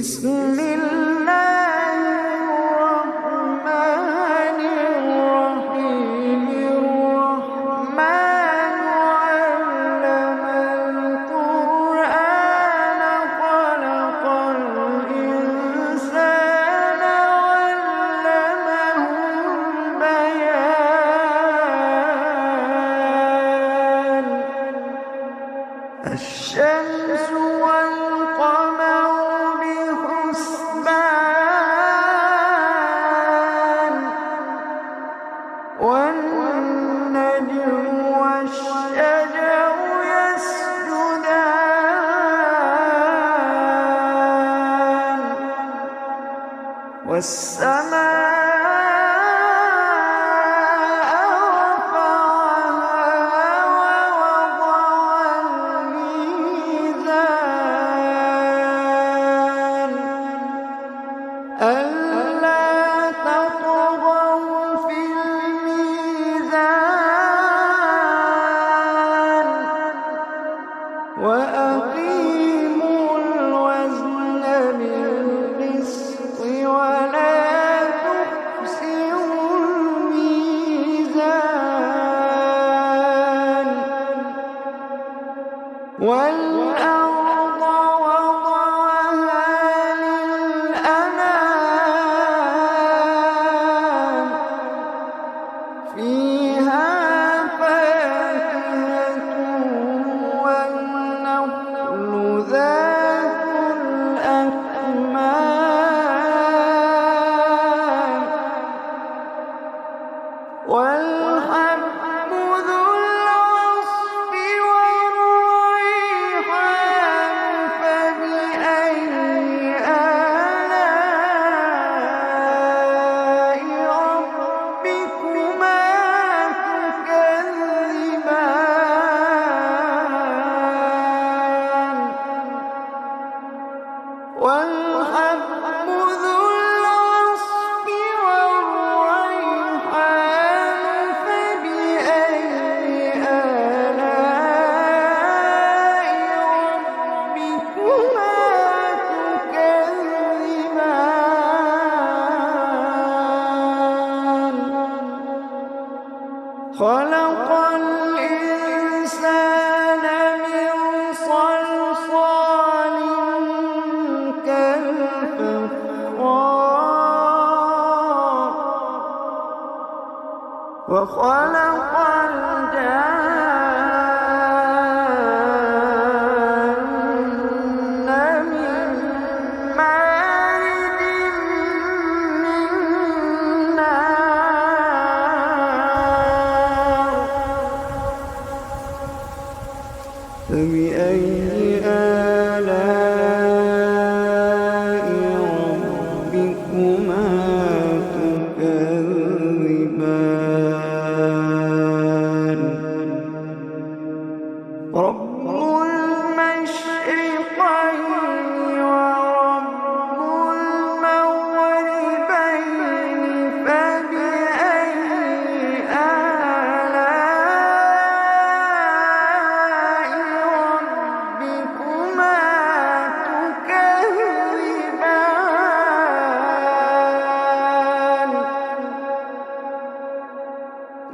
بسم الله الرحمن الرحيم الرحمن علم القرآن خلق الإنسان علمه البيان الشمس والقمر بحسبان والنجم والشجر يسجدان والسماء رفعها ووضع الميزان ألا تطغوا في الميزان وأقيموا الوزن بالقسط ولا تخسروا الميزان والأرض وضعها للأنام فيها فاكهة والنخل ذات الأكمام والحب ذو العصف والريحان فبأي آلاء ربكما تكذبان والحب ذو العصف والريحان فبأي آلاء ربكما تكذبان خلق الإنسان من صلصال كالفخار وخلق الجان من مارج من نار فبأي آلاء ربكما تكذبان رب المشرقين ورب المغربين فبأي آلاء ربكما تكذبان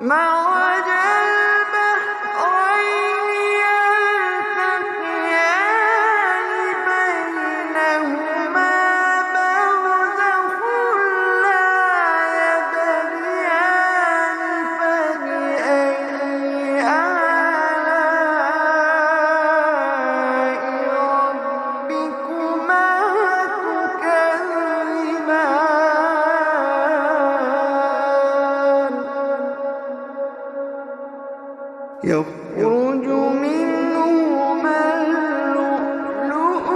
مرج البحرين يلتقيان بينهما برزخ لا يبغيان فبأي آلاء ربكما تكذبان يخرج منهما اللؤلؤ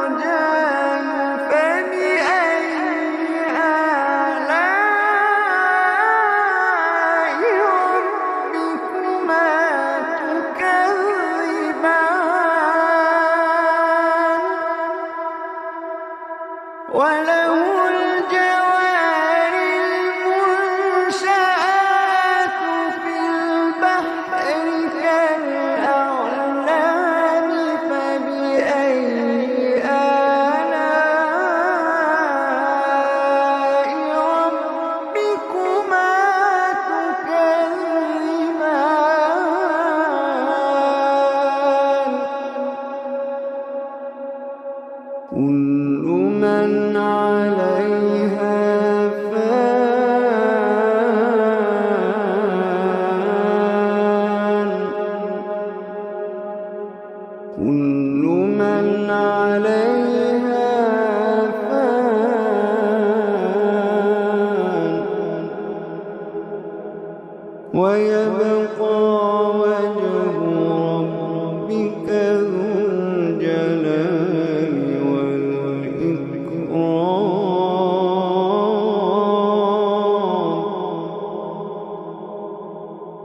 والمرجان فبأي آلاء ربكما تكذبان وله الجوار المنشآت في البحر ويبقى وجه ربك ذو الجلال والإكرام.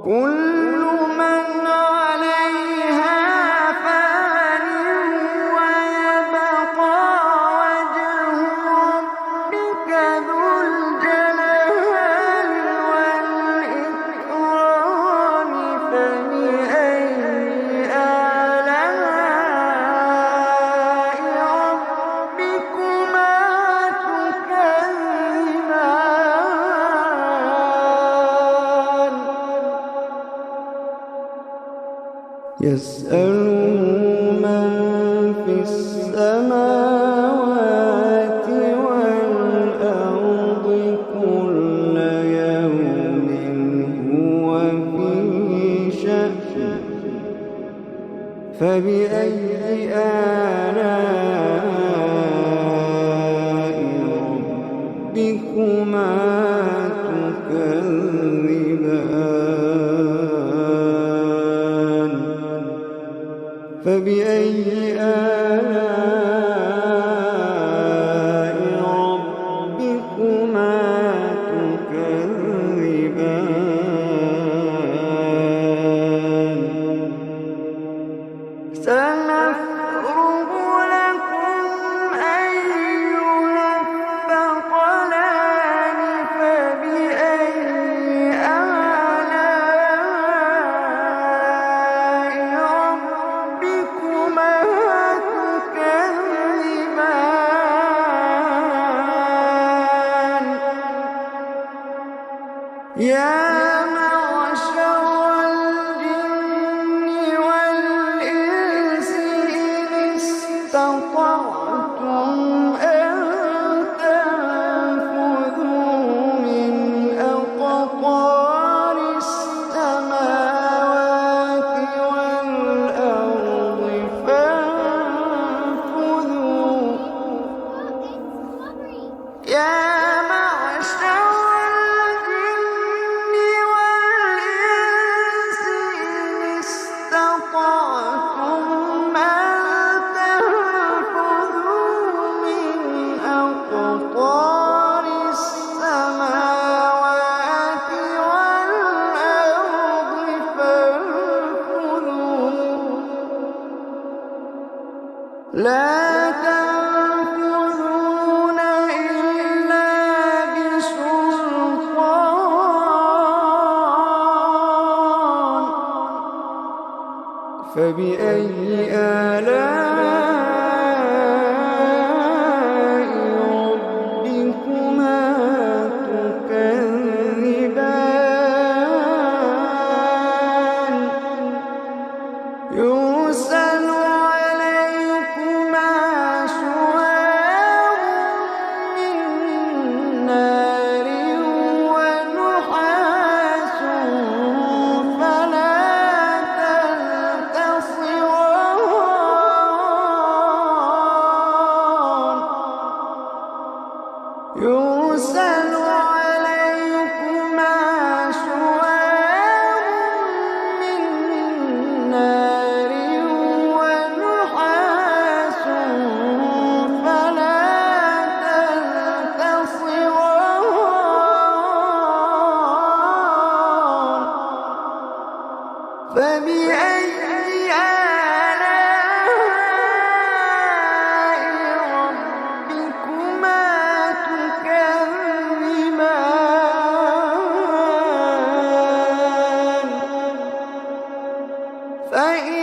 كل من عليها فان ويبقى وجه ربك ذو الجلال والإكرام. فبأي آلاء ربكما تكذبان. يسأله من في السماوات والأرض كل يوم هو في شأن. فبأي آلاء ربكما تكذبان. فبأي آلاء ربكما تكذبان. سنفرغ لكم أيها الثقلان. فبأي آلاء ربكما تكذبان. يا معشر الجن والإنس إن استطعتم أن تنفذوا من أقطار السماوات والأرض فانفذوا. يا معشر الجن والإنس إن استطعتم أن تنفذوا من أقطار السماوات والأرض فانفذوا. لا تنفذون إلا بسلطان. فبأي آلاء ربكما تكذبان. يرسل عليكما شواظ من نار ونحاس فلا تنتصران. يرسل عليكما شواظ من نار ونحاس فلا تنتصران. فبأي آلاء ربكما تكذبان. فإن